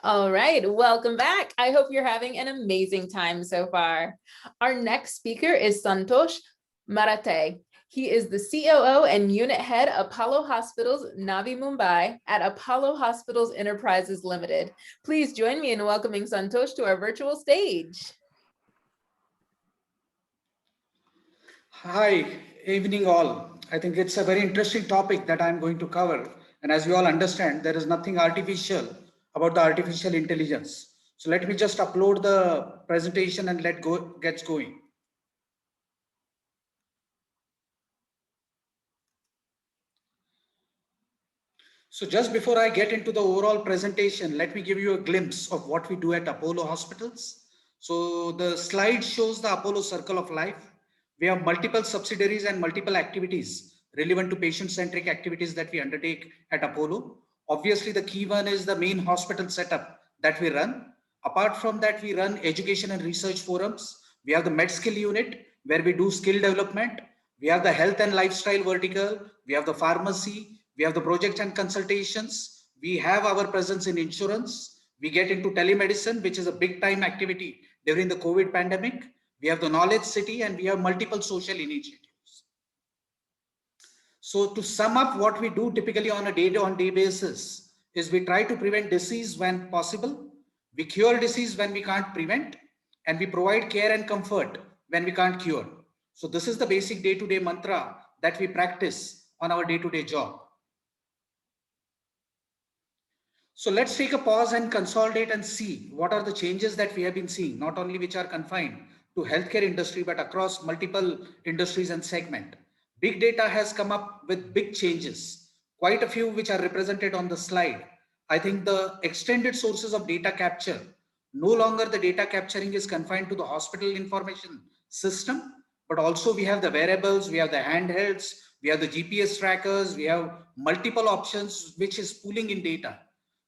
All right, welcome back. I hope you're having an amazing time so far. Our next speaker is Santosh Marathe. He is the COO and Unit Head, Apollo Hospitals, Navi Mumbai at Apollo Hospitals Enterprises Limited. Please join me in welcoming Santosh to our virtual stage. Hi, evening all. I think it's a very interesting topic that I'm going to cover. And as we all understand, there is nothing artificial about the artificial intelligence. So let me just upload the presentation and gets going. So just before I get into the overall presentation, let me give you a glimpse of what we do at Apollo Hospitals. So the slide shows the Apollo Circle of Life. We have multiple subsidiaries and multiple activities relevant to patient-centric activities that we undertake at Apollo. Obviously, the key one is the main hospital setup that we run. Apart from that, we run education and research forums. We have the MedSkill unit where we do skill development. We have the health and lifestyle vertical. We have the pharmacy. We have the projects and consultations. We have our presence in insurance. We get into telemedicine, which is a big time activity during the COVID pandemic. We have the knowledge city and we have multiple social initiatives. So to sum up what we do typically on a day-to-day basis is we try to prevent disease when possible. We cure disease when we can't prevent, and we provide care and comfort when we can't cure. So this is the basic day-to-day mantra that we practice on our day-to-day job. So let's take a pause and consolidate and see what are the changes that we have been seeing, not only which are confined to healthcare industry, but across multiple industries and segment. Big data has come up with big changes, quite a few which are represented on the slide. I think the extended sources of data capture, no longer the data capturing is confined to the hospital information system, but also we have the wearables, we have the handhelds, we have the GPS trackers, we have multiple options which is pulling in data.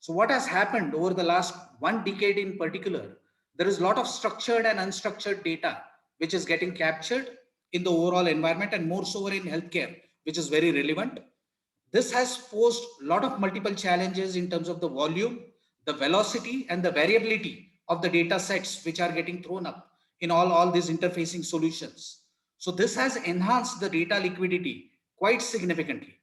So what has happened over the last 1 decade in particular, there is a lot of structured and unstructured data which is getting captured in the overall environment and more so in healthcare, which is very relevant. This has posed a lot of multiple challenges in terms of the volume, the velocity and the variability of the data sets which are getting thrown up in all these interfacing solutions. So this has enhanced the data liquidity quite significantly.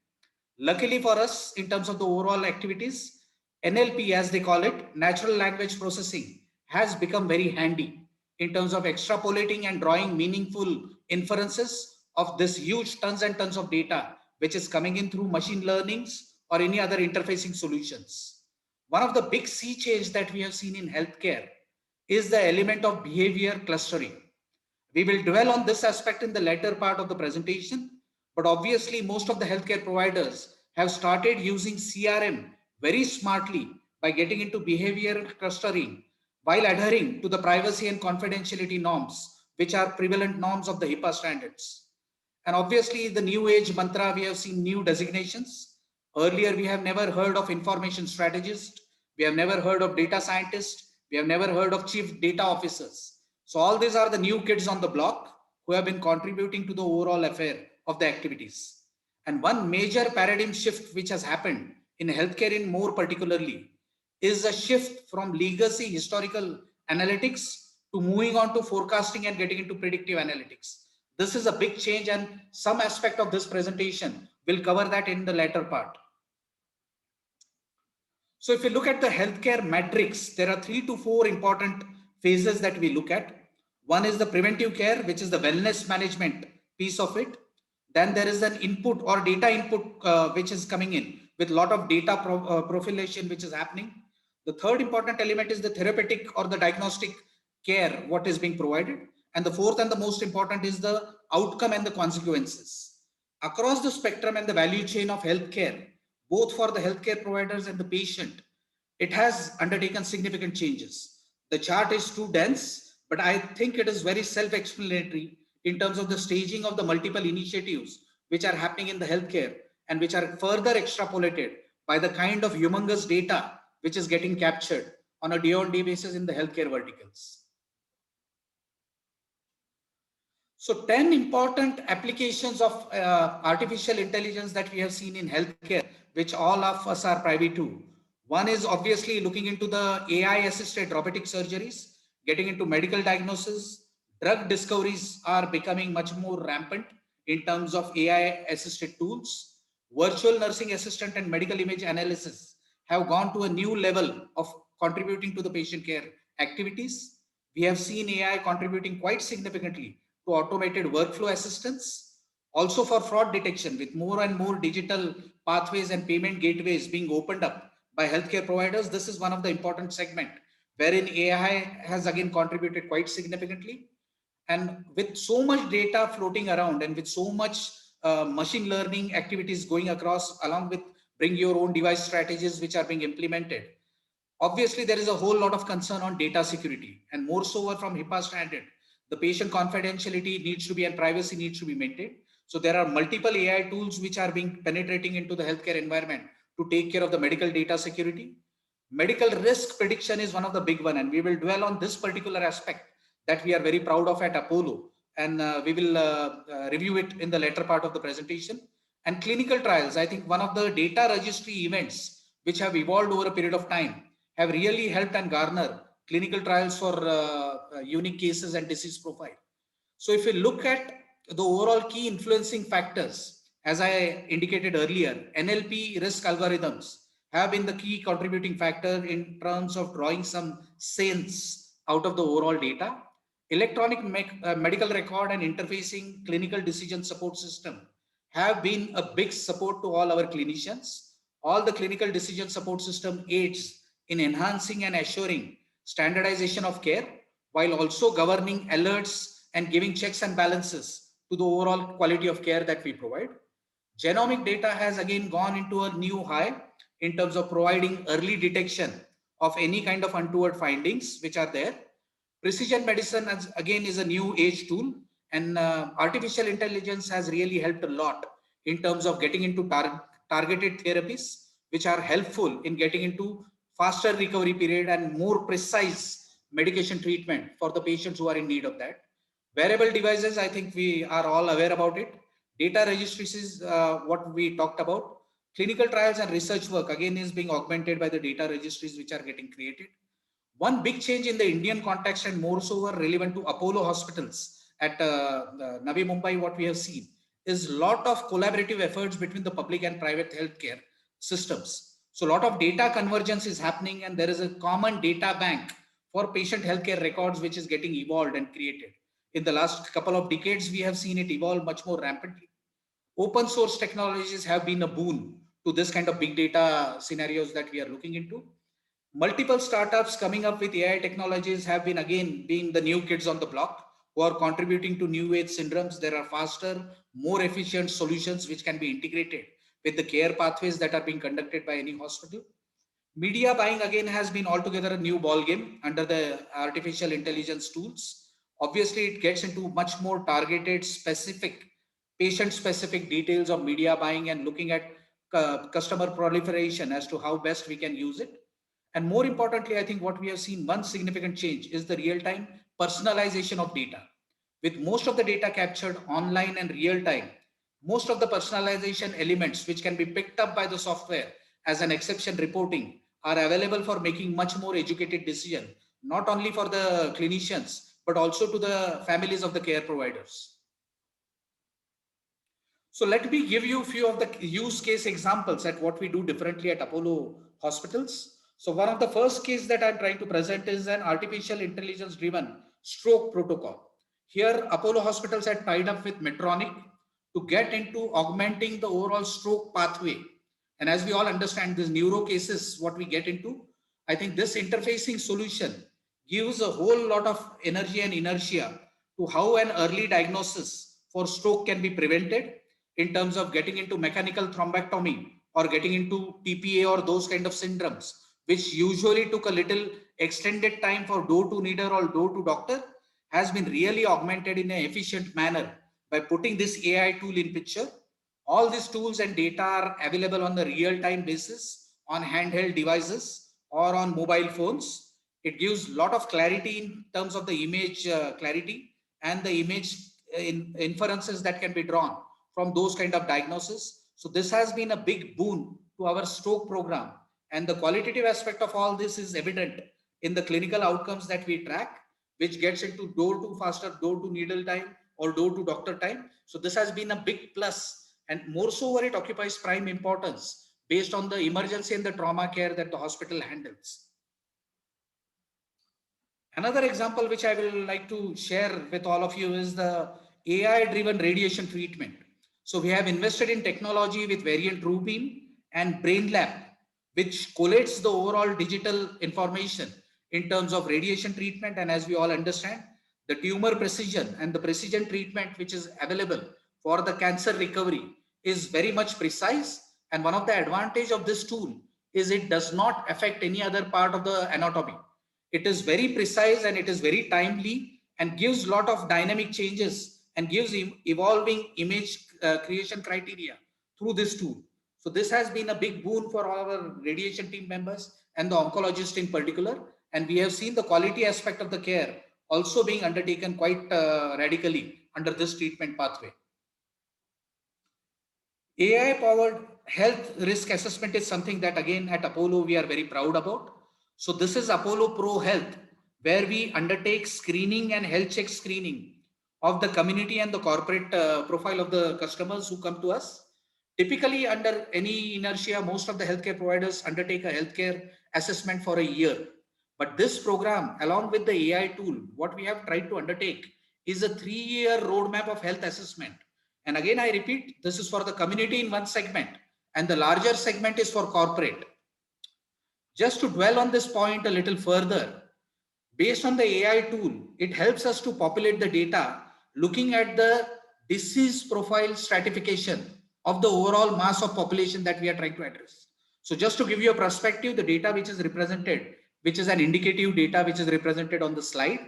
Luckily for us, in terms of the overall activities, NLP, as they call it, natural language processing, has become very handy in terms of extrapolating and drawing meaningful inferences of this huge tons and tons of data, which is coming in through machine learnings or any other interfacing solutions. One of the big sea change that we have seen in healthcare is the element of behavior clustering. We will dwell on this aspect in the later part of the presentation, but obviously most of the healthcare providers have started using CRM very smartly by getting into behavior clustering while adhering to the privacy and confidentiality norms, which are prevalent norms of the HIPAA standards. And obviously the new age mantra, we have seen new designations. Earlier, we have never heard of information strategist. We have never heard of data scientist. We have never heard of chief data officers. So all these are the new kids on the block who have been contributing to the overall affair of the activities. And one major paradigm shift which has happened in healthcare in more particularly is a shift from legacy historical analytics to moving on to forecasting and getting into predictive analytics. This is a big change and some aspect of this presentation will cover that in the later part. So if you look at the healthcare matrix, there are 3 to 4 important phases that we look at. One is the preventive care, which is the wellness management piece of it. Then there is an input or data input, which is coming in with a lot of data profilation, which is happening. The third important element is the therapeutic or the diagnostic care, what is being provided. And the fourth and the most important is the outcome and the consequences. Across the spectrum and the value chain of healthcare, both for the healthcare providers and the patient, it has undertaken significant changes. The chart is too dense, but I think it is very self-explanatory in terms of the staging of the multiple initiatives which are happening in the healthcare and which are further extrapolated by the kind of humongous data which is getting captured on a day-on-day basis in the healthcare verticals. So 10 important applications of artificial intelligence that we have seen in healthcare, which all of us are privy to. One is obviously looking into the AI assisted robotic surgeries, getting into medical diagnosis. Drug discoveries are becoming much more rampant in terms of AI assisted tools. Virtual nursing assistant and medical image analysis have gone to a new level of contributing to the patient care activities. We have seen AI contributing quite significantly to automated workflow assistance, also for fraud detection, with more and more digital pathways and payment gateways being opened up by healthcare providers. This is one of the important segment wherein AI has again contributed quite significantly. And with so much data floating around and with so much machine learning activities going across, along with bring your own device strategies which are being implemented, obviously there is a whole lot of concern on data security, and more so from HIPAA standard. The patient confidentiality needs to be and privacy needs to be maintained. So there are multiple AI tools which are being penetrating into the healthcare environment to take care of the medical data security. Medical risk prediction is one of the big one, and we will dwell on this particular aspect that we are very proud of at Apollo, and we will review it in the later part of the presentation. And clinical trials, I think one of the data registry events which have evolved over a period of time have really helped and garner clinical trials for unique cases and disease profile. So if we look at the overall key influencing factors, as I indicated earlier, NLP risk algorithms have been the key contributing factor in terms of drawing some sense out of the overall data. Electronic medical record and interfacing clinical decision support system have been a big support to all our clinicians. All the clinical decision support system aids in enhancing and assuring standardization of care, while also governing alerts and giving checks and balances to the overall quality of care that we provide. Genomic data has again gone into a new high in terms of providing early detection of any kind of untoward findings which are there. Precision medicine again is a new age tool, and artificial intelligence has really helped a lot in terms of getting into targeted therapies which are helpful in getting into faster recovery period and more precise medication treatment for the patients who are in need of that. Wearable devices, I think we are all aware about it. Data registries is what we talked about. Clinical trials and research work again is being augmented by the data registries which are getting created. One big change in the Indian context, and more so relevant to Apollo hospitals at Navi Mumbai, what we have seen is a lot of collaborative efforts between the public and private healthcare systems. So a lot of data convergence is happening, and there is a common data bank for patient healthcare records which is getting evolved and created. In the last couple of decades, we have seen it evolve much more rampantly. Open source technologies have been a boon to this kind of big data scenarios that we are looking into. Multiple startups coming up with AI technologies have been again being the new kids on the block who are contributing to new age syndromes. There are faster, more efficient solutions which can be integrated with the care pathways that are being conducted by any hospital. Media buying again has been altogether a new ball game under the artificial intelligence tools. Obviously, it gets into much more targeted, specific, patient-specific details of media buying and looking at customer proliferation as to how best we can use it. And more importantly, I think what we have seen one significant change is the real-time personalization of data. With most of the data captured online and real-time, most of the personalization elements which can be picked up by the software as an exception reporting are available for making much more educated decision, not only for the clinicians, but also to the families of the care providers. So let me give you a few of the use case examples at what we do differently at Apollo hospitals. So one of the first case that I'm trying to present is an artificial intelligence driven stroke protocol. Here, Apollo hospitals had tied up with Medtronic to get into augmenting the overall stroke pathway. And as we all understand, these neuro cases, what we get into, I think this interfacing solution gives a whole lot of energy and inertia to how an early diagnosis for stroke can be prevented in terms of getting into mechanical thrombectomy or getting into TPA or those kind of syndromes, which usually took a little extended time for door to needle or door to doctor, has been really augmented in an efficient manner by putting this AI tool in picture. All these tools and data are available on the real-time basis on handheld devices or on mobile phones. It gives a lot of clarity in terms of the image clarity and the image inferences that can be drawn from those kind of diagnoses. So this has been a big boon to our stroke program, And the qualitative aspect of all this is evident in the clinical outcomes that we track, which gets into door to faster, door to needle time or door to doctor time. So this has been a big plus, and more so where it occupies prime importance based on the emergency and the trauma care that the hospital handles. Another example which I will like to share with all of you is the AI driven radiation treatment. So we have invested in technology with Variant TrueBeam and BrainLab, which collates the overall digital information in terms of radiation treatment. And as we all understand, the tumor precision and the precision treatment which is available for the cancer recovery is very much precise. And one of the advantage of this tool is it does not affect any other part of the anatomy. It is very precise and it is very timely and gives lot of dynamic changes and gives evolving image creation criteria through this tool. So this has been a big boon for our radiation team members and the oncologist in particular. And we have seen the quality aspect of the care also being undertaken quite radically under this treatment pathway. AI powered health risk assessment is something that again at Apollo we are very proud about. So this is Apollo Pro Health, where we undertake screening and health check screening of the community and the corporate profile of the customers who come to us. Typically under any inertia, most of the healthcare providers undertake a healthcare assessment for a year. But this program, along with the AI tool, what we have tried to undertake is a 3-year roadmap of health assessment. And again, I repeat, this is for the community in one segment, and the larger segment is for corporate. Just to dwell on this point a little further, based on the AI tool, it helps us to populate the data looking at the disease profile stratification of the overall mass of population that we are trying to address. So just to give you a perspective, the data which is represented, which is an indicative data which is represented on the slide,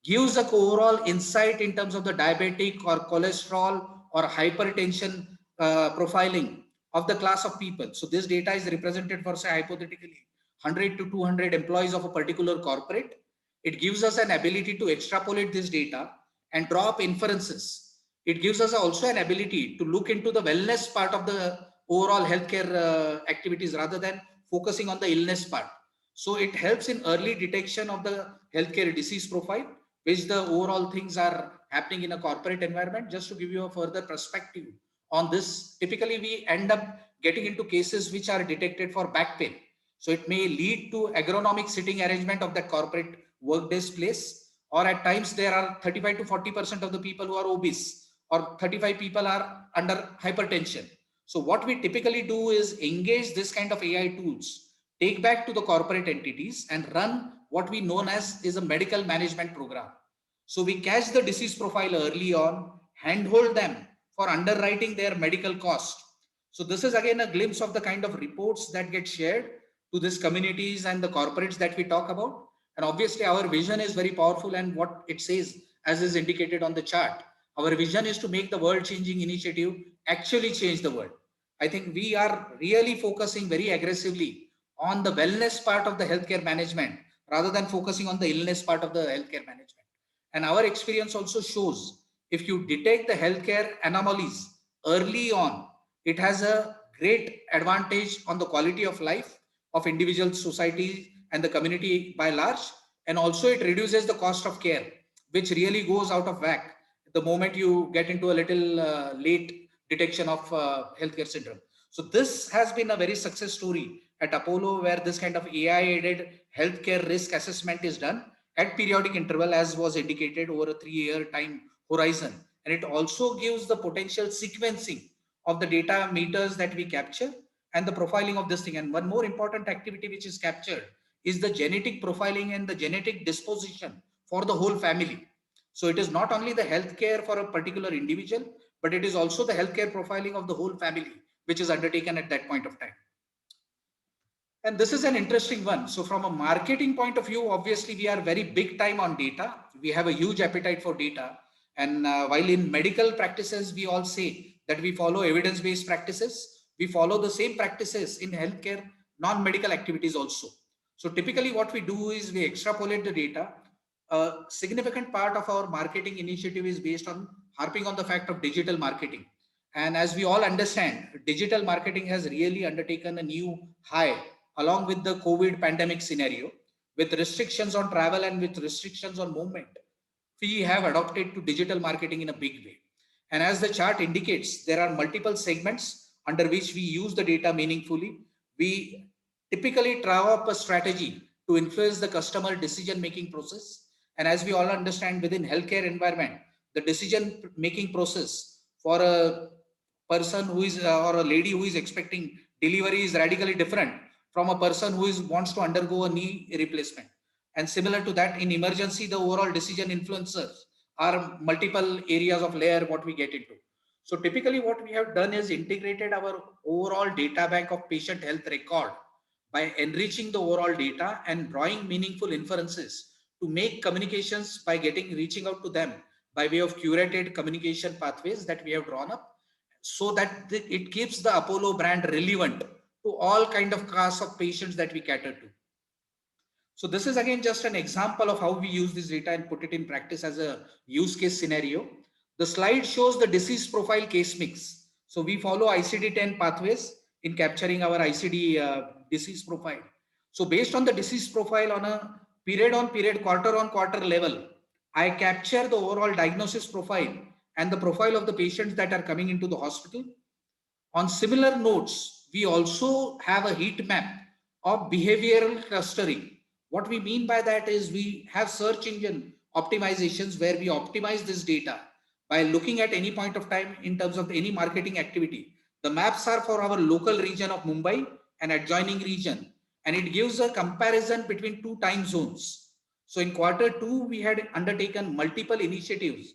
gives a overall insight in terms of the diabetic or cholesterol or hypertension profiling of the class of people. So this data is represented for, say, hypothetically 100 to 200 employees of a particular corporate. It gives us an ability to extrapolate this data and draw up inferences. It gives us also an ability to look into the wellness part of the overall healthcare activities rather than focusing on the illness part. So it helps in early detection of the healthcare disease profile, which the overall things are happening in a corporate environment. Just to give you a further perspective on this, typically we end up getting into cases which are detected for back pain. So it may lead to agronomic sitting arrangement of that corporate workplace place, or at times there are 35 to 40% of the people who are obese, or 35 people are under hypertension. So what we typically do is engage this kind of AI tools, take back to the corporate entities and run what we known as is a medical management program. So we catch the disease profile early on, handhold them for underwriting their medical cost. So this is again a glimpse of the kind of reports that get shared to these communities and the corporates that we talk about. And obviously our vision is very powerful, and what it says as is indicated on the chart, our vision is to make the world changing initiative actually change the world. I think we are really focusing very aggressively on the wellness part of the healthcare management rather than focusing on the illness part of the healthcare management. And our experience also shows if you detect the healthcare anomalies early on, it has a great advantage on the quality of life of individual society and the community by large. And also it reduces the cost of care, which really goes out of whack the moment you get into a little late detection of healthcare syndrome. So this has been a very success story at Apollo, where this kind of AI-aided healthcare risk assessment is done at periodic interval, as was indicated over a 3-year time horizon. And it also gives the potential sequencing of the data meters that we capture and the profiling of this thing. And one more important activity which is captured is the genetic profiling and the genetic disposition for the whole family. So it is not only the healthcare for a particular individual, but it is also the healthcare profiling of the whole family, which is undertaken at that point of time. And this is an interesting one. So from a marketing point of view, obviously we are very big time on data. We have a huge appetite for data. And while in medical practices, we all say that we follow evidence-based practices, we follow the same practices in healthcare, non-medical activities also. So typically what we do is we extrapolate the data. A significant part of our marketing initiative is based on harping on the fact of digital marketing. And as we all understand, digital marketing has really undertaken a new high along with the COVID pandemic scenario, with restrictions on travel and with restrictions on movement, we have adopted to digital marketing in a big way. And as the chart indicates, there are multiple segments under which we use the data meaningfully. We typically draw up a strategy to influence the customer decision making process. And as we all understand, within healthcare environment, the decision making process for a person who is or a lady who is expecting delivery is radically different from a person who is wants to undergo a knee replacement. And similar to that, in emergency, the overall decision influencers are multiple areas of layer what we get into. So typically what we have done is integrated our overall data bank of patient health record by enriching the overall data and drawing meaningful inferences to make communications by reaching out to them by way of curated communication pathways that we have drawn up, so that it keeps the Apollo brand relevant to all kind of class of patients that we cater to. So this is again just an example of how we use this data and put it in practice as a use case scenario. The slide shows the disease profile case mix. So we follow ICD-10 pathways in capturing our ICD disease profile. So based on the disease profile on a period on period, quarter on quarter level, I capture the overall diagnosis profile and the profile of the patients that are coming into the hospital. On similar notes, we also have a heat map of behavioral clustering. What we mean by that is we have search engine optimizations where we optimize this data by looking at any point of time in terms of any marketing activity. The maps are for our local region of Mumbai and adjoining region, and it gives a comparison between two time zones. So in Q2, we had undertaken multiple initiatives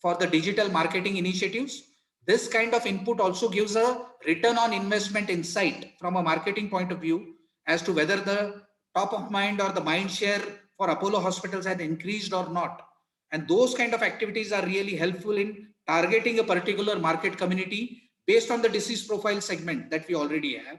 for the digital marketing initiatives. This kind of input also gives a return on investment insight from a marketing point of view as to whether the top of mind or the mind share for Apollo hospitals had increased or not. And those kind of activities are really helpful in targeting a particular market community based on the disease profile segment that we already have.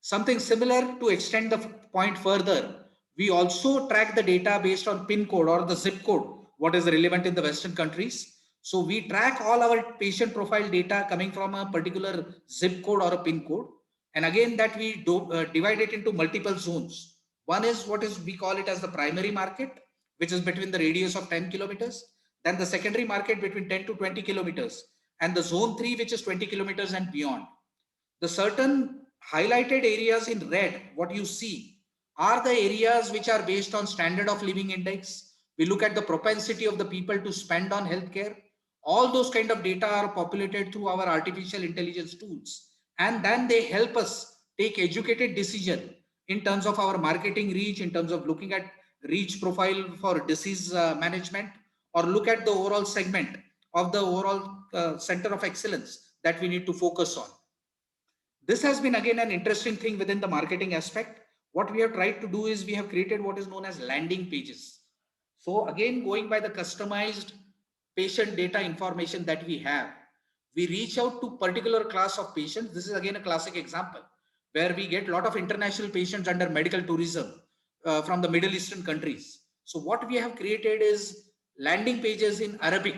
Something similar to extend the point further, we also track the data based on PIN code or the zip code, what is relevant in the Western countries. So we track all our patient profile data coming from a particular zip code or a PIN code. And again, that we divide it into multiple zones. One is what is we call it as the primary market, which is between the radius of 10 kilometers. Then the secondary market between 10 to 20 kilometers. And the zone 3, which is 20 kilometers and beyond. The certain highlighted areas in red, what you see, are the areas which are based on standard of living index. We look at the propensity of the people to spend on healthcare. All those kind of data are populated through our artificial intelligence tools. And then they help us take educated decision in terms of our marketing reach, in terms of looking at reach profile for disease management, or look at the overall segment of the overall center of excellence that we need to focus on. This has been again an interesting thing within the marketing aspect. What we have tried to do is we have created what is known as landing pages. So again, going by the customized patient data information that we have, we reach out to particular class of patients. This is again a classic example where we get a lot of international patients under medical tourism from the Middle Eastern countries. So what we have created is landing pages in Arabic,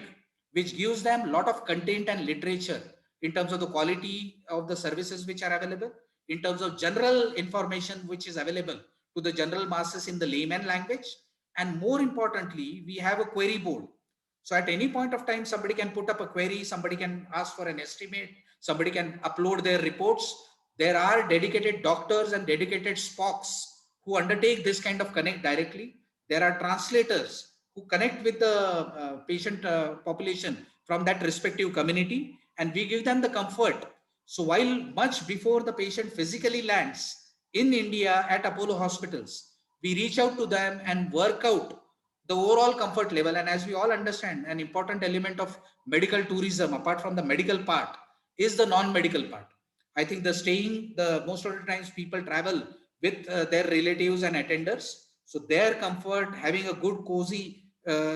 which gives them a lot of content and literature in terms of the quality of the services which are available, in terms of general information which is available to the general masses in the layman language. And more importantly, we have a query board. So at any point of time, somebody can put up a query, somebody can ask for an estimate, somebody can upload their reports. There are dedicated doctors and dedicated Spocks who undertake this kind of connect directly. There are translators who connect with the patient population from that respective community, and we give them the comfort. So while much before the patient physically lands in India at Apollo hospitals, we reach out to them and work out the overall comfort level. And as we all understand, an important element of medical tourism, apart from the medical part, is the non-medical part. I think the most of the times people travel with their relatives and attenders. So their comfort, having a good cozy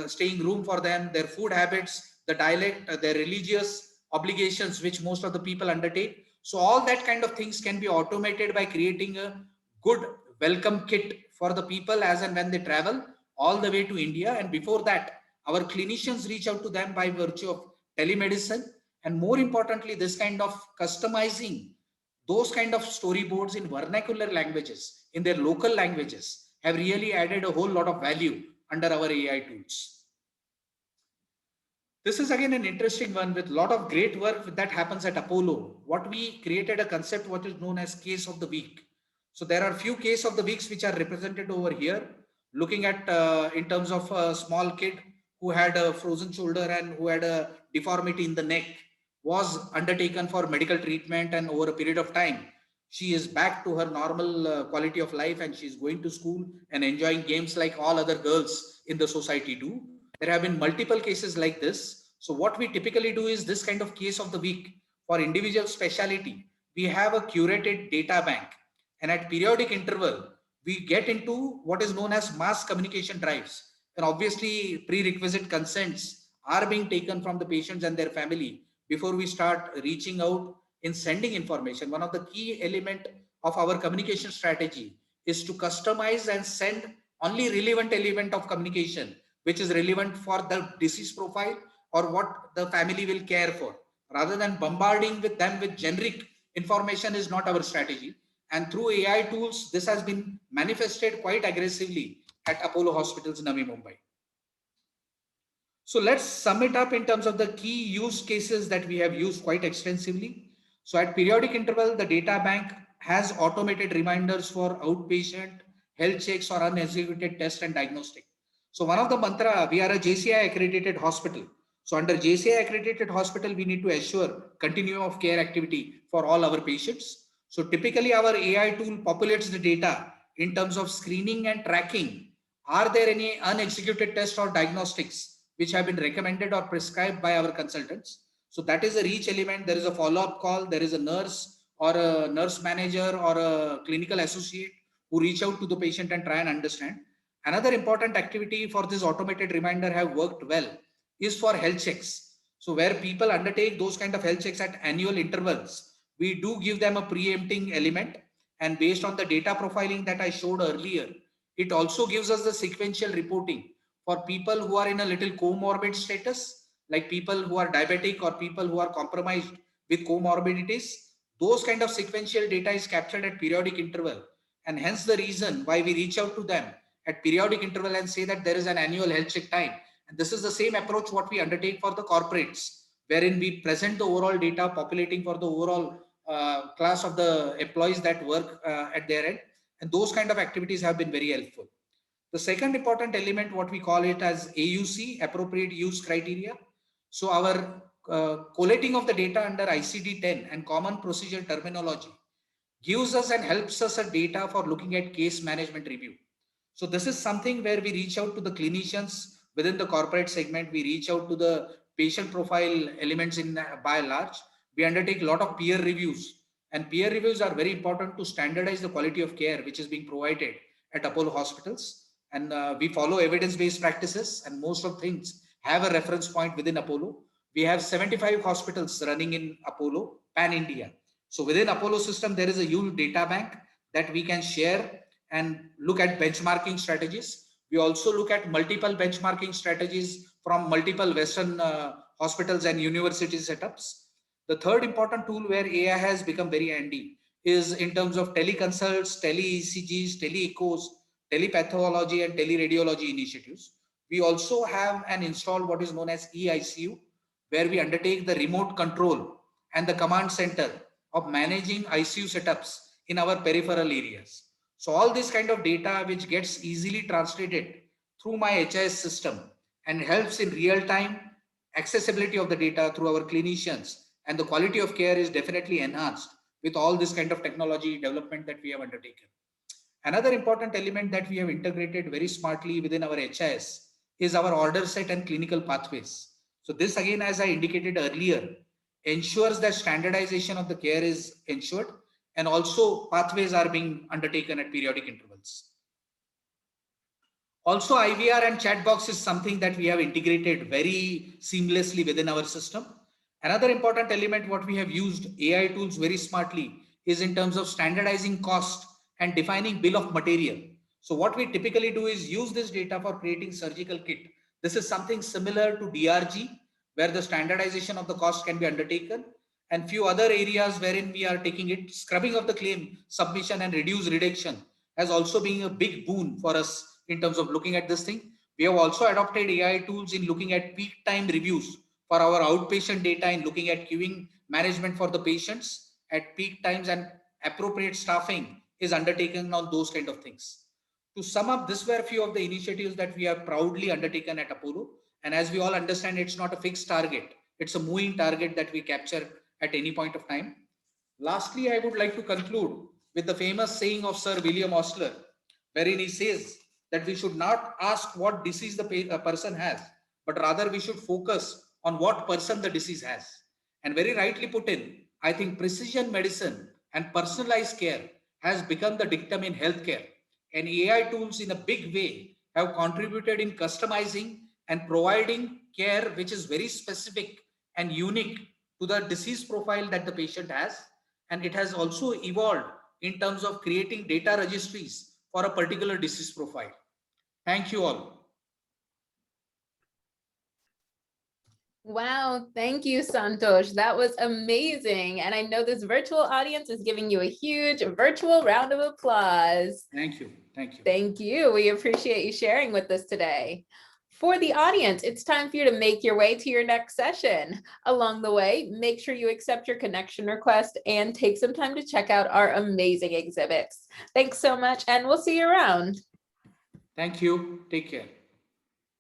staying room for them, their food habits, the dialect, their religious obligations, which most of the people undertake. So all that kind of things can be automated by creating a good welcome kit for the people as and when they travel all the way to India. And before that, our clinicians reach out to them by virtue of telemedicine. And more importantly, this kind of customizing those kind of storyboards in vernacular languages, in their local languages, have really added a whole lot of value under our AI tools. This is again an interesting one with a lot of great work that happens at Apollo. What we created a concept what is known as case of the week. So there are few case of the weeks which are represented over here, looking at in terms of a small kid who had a frozen shoulder and who had a deformity in the neck, was undertaken for medical treatment, and over a period of time she is back to her normal quality of life, and she is going to school and enjoying games like all other girls in the society do. There have been multiple cases like this. So what we typically do is this kind of case of the week for individual specialty. We have a curated data bank, and at periodic interval, we get into what is known as mass communication drives. And obviously, prerequisite consents are being taken from the patients and their family before we start reaching out in sending information. One of the key element of our communication strategy is to customize and send only relevant element of communication which is relevant for the disease profile or what the family will care for, rather than bombarding with them with generic information is not our strategy. And through AI tools, this has been manifested quite aggressively at Apollo Hospitals in Navi Mumbai. So let's sum it up in terms of the key use cases that we have used quite extensively. So at periodic interval, the data bank has automated reminders for outpatient health checks or unexecuted test and diagnostic. So one of the mantra, we are a JCI accredited hospital. So under JCI accredited hospital, we need to assure continuum of care activity for all our patients. So typically our AI tool populates the data in terms of screening and tracking. Are there any unexecuted tests or diagnostics which have been recommended or prescribed by our consultants? So that is a reach element. There is a follow-up call. There is a nurse or a nurse manager or a clinical associate who reach out to the patient and try and understand. Another important activity for this automated reminder have worked well is for health checks. So where people undertake those kind of health checks at annual intervals, we do give them a preempting element. And based on the data profiling that I showed earlier, it also gives us the sequential reporting for people who are in a little comorbid status, like people who are diabetic or people who are compromised with comorbidities. Those kind of sequential data is captured at periodic interval. And hence the reason why we reach out to them at periodic interval and say that there is an annual health check time. And this is the same approach what we undertake for the corporates, wherein we present the overall data populating for the overall class of the employees that work at their end. And those kind of activities have been very helpful. The second important element, what we call it as AUC, appropriate use criteria. So our collating of the data under ICD-10 and common procedure terminology gives us and helps us a data for looking at case management review. So this is something where we reach out to the clinicians within the corporate segment. We reach out to the patient profile elements in by and large. We undertake a lot of peer reviews, and peer reviews are very important to standardize the quality of care which is being provided at Apollo hospitals. And we follow evidence-based practices, and most of things have a reference point within Apollo. We have 75 hospitals running in Apollo pan India. So within Apollo system, there is a huge data bank that we can share and look at benchmarking strategies. We also look at multiple benchmarking strategies from multiple Western hospitals and university setups. The third important tool where AI has become very handy is in terms of teleconsults, tele-ECGs, tele-echos, telepathology and teleradiology initiatives. We also have an installed what is known as eICU, where we undertake the remote control and the command center of managing ICU setups in our peripheral areas. So all this kind of data which gets easily translated through my HIS system and helps in real time accessibility of the data through our clinicians, and the quality of care is definitely enhanced with all this kind of technology development that we have undertaken. Another important element that we have integrated very smartly within our HIS is our order set and clinical pathways. So this again, as I indicated earlier, ensures that standardization of the care is ensured, and also pathways are being undertaken at periodic intervals. Also, IVR and chat box is something that we have integrated very seamlessly within our system. Another important element what we have used AI tools very smartly is in terms of standardizing cost and defining bill of material. So what we typically do is use this data for creating surgical kit. This is something similar to DRG, where the standardization of the cost can be undertaken. and few other areas wherein we are taking it. Scrubbing of the claim submission and reduce redaction has also been a big boon for us in terms of looking at this thing. We have also adopted AI tools in looking at peak time reviews for our outpatient data, in looking at queuing management for the patients at peak times, and appropriate staffing is undertaken on those kind of things. To sum up, these were a few of the initiatives that we have proudly undertaken at Apollo. And as we all understand, it's not a fixed target. It's a moving target that we capture at any point of time. Lastly, I would like to conclude with the famous saying of Sir William Osler, wherein he says that we should not ask what disease the person has, but rather we should focus on what person the disease has. And very rightly put in, I think precision medicine and personalized care has become the dictum in healthcare. And AI tools in a big way have contributed in customizing and providing care which is very specific and unique to the disease profile that the patient has. And it has also evolved in terms of creating data registries for a particular disease profile. Thank you all. Wow, thank you, Santosh. That was amazing. And I know this virtual audience is giving you a huge virtual round of applause. Thank you. Thank you. Thank you. We appreciate you sharing with us today. For the audience, it's time for you to make your way to your next session. Along the way, make sure you accept your connection request and take some time to check out our amazing exhibits. Thanks so much, and we'll see you around. Thank you. Take care.